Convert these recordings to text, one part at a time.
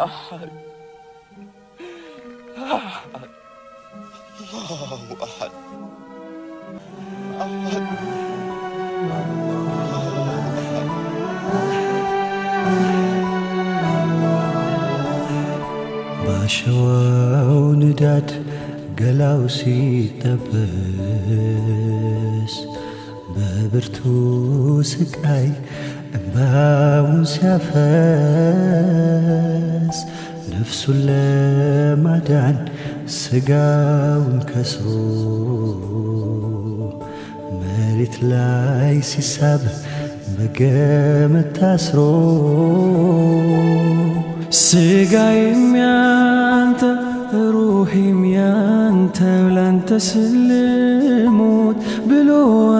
أحد أحد الله أحد أحد ባሸዋው ንዳድ ገላው ሲጠበስ በብርቱ ስቃይ እንባውን ሲያፈስ ነፍሱን ለማዳን ስጋውን ከስሮ መሬት ላይ ሲሳብ በገመድ ታስሮ ስጋዬም ያንተ ሩሄም ያንተ ላንተ ስልሞት ብሎ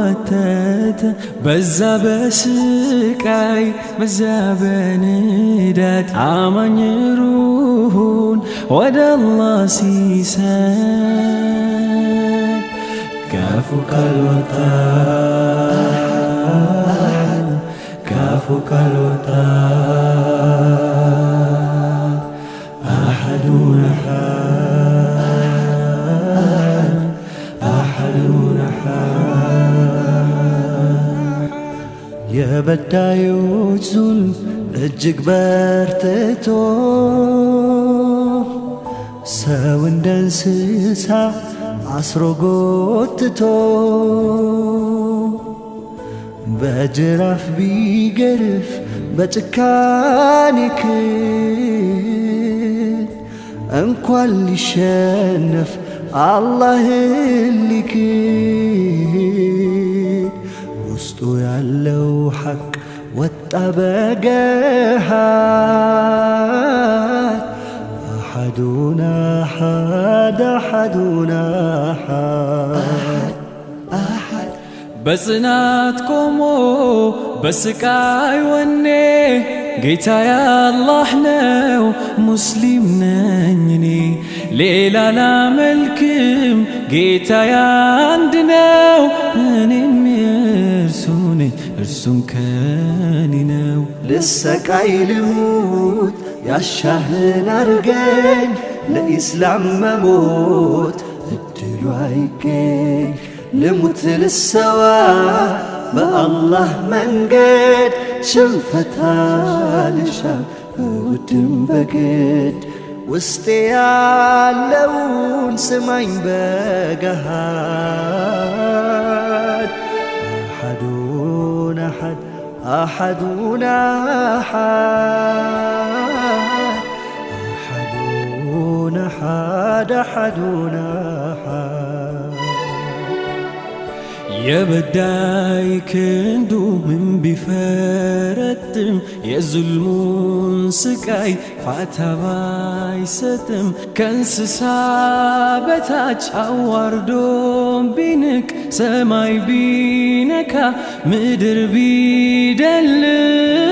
አተተ በዛ በስቃይ በዛ በንዳድ አማኝ ሩሁን ወደ አላህ ሲሰድ ካፉ ካልወጣ ካፉ ካልወጣ የበዳዮች ዙልም እጅግ በርትቶ ሰው እንደ እንስሳ አስሮ ጎትቶ በጅራፍ ቢገርፍ በጭካኔ ክን እንኳን ሊሸነፍ አላህን ሊክድ ውስጡ ያለው ሐቅ ወጣ በገሃድ አሐዱና አሐድ አሐዱና አሐድ በጽናት ቆሞ በስቃይ ወኔ ጌታዬ አላህ ነው ሙስሊም ነኝ እኔ ሌላ ላመልክም ጌታዬ አንድ ነው እኔም የእርሱ ነኝ እርሱም ከኔ ነው ልሰቃይ ልሙት ያሻህን አርገኝ ለኢስላም መሞት እድሉ አይገኝ ልሙት ልሰዋ በአላህ መንገድ ሽንፈት አልሻም በውድም በግድ ውስጤ ያለውን ስማኝ በገሃድ አሐዱን አሐድ አሐዱን አሐድ አሐዱን አሐድ አሐዱን አሐድ የበዳይ ክንዱ ምን ቢፈረጥም የዙልሙን ስቃይ ፋታ ባይሰጥም ከእንስሳ በታች አዋርዶም ቢንቅ ሰማይ ቢነካ ምድር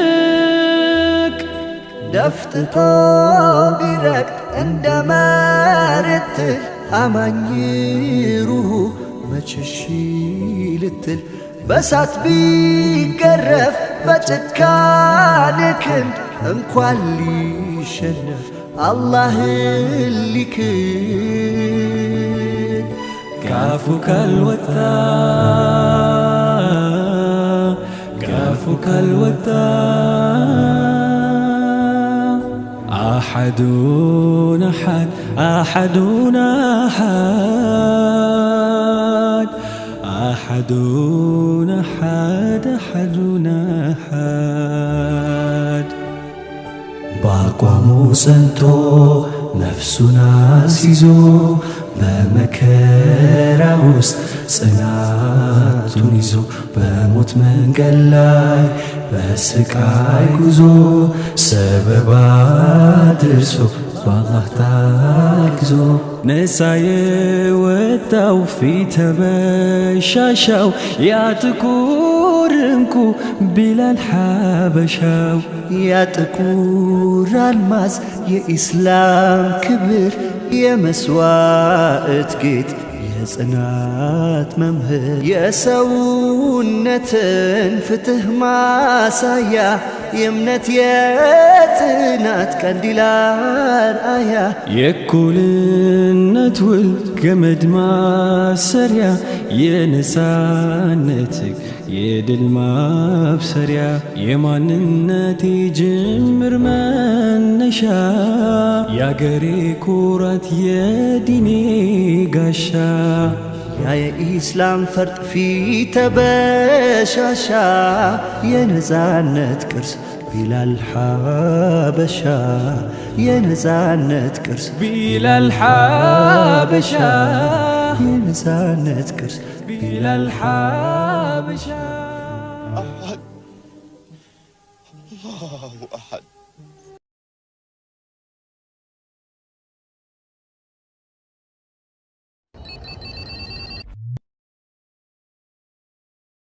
ቢደልቅ ደፍጥጦ ቢረግጥ እንደ መሬት አማኝ ሩሁ መችሺ ልትል በሳት ቢገረፍ በጭካኔ ክንድ እንኳን ሊሸነፍ አላህን ሊክድ ካፉ ካልወጣ ካፉ ካልወጣ አሐዱን አሐድ አሐዱን አሐድ أحدون أحد أحدون أحد بأقوامو سنتو نفسنا سيزو بمكرا وسط ጽናቱን ይዞ በሞት መንገድ ላይ በስቃይ ጉዞ ሰበብ አድርሶ በአላህ ታግዞ ነፃ የወጣው ፊተ በሻሻው ያ ጥቁር እንቁ ቢላል ሐበሻው ያ ጥቁር አልማዝ የኢስላም ክብር የመስዋዕት ጌጥ የጽናት መምህር የሰውነትን ፍትህ ማሳያ የእምነት የጽናት ቀንዲል አርአያ የእኩልነት ውል ገመድ ማሰሪያ የነፃነት የድል ማብሰሪያ የማንነቴ ጅምር መነሻ የአገሬ ኩራት የዲኔ ጋሻ ያ የኢስላም ፈርጥ ፊት ተበሻሻ የነፃነት ቅርስ ቢላል ሐበሻ የነፃነት ቅርስ ቢላል ሐበሻ የነፃነት ቅርስ ቢላል ሐበሻ الله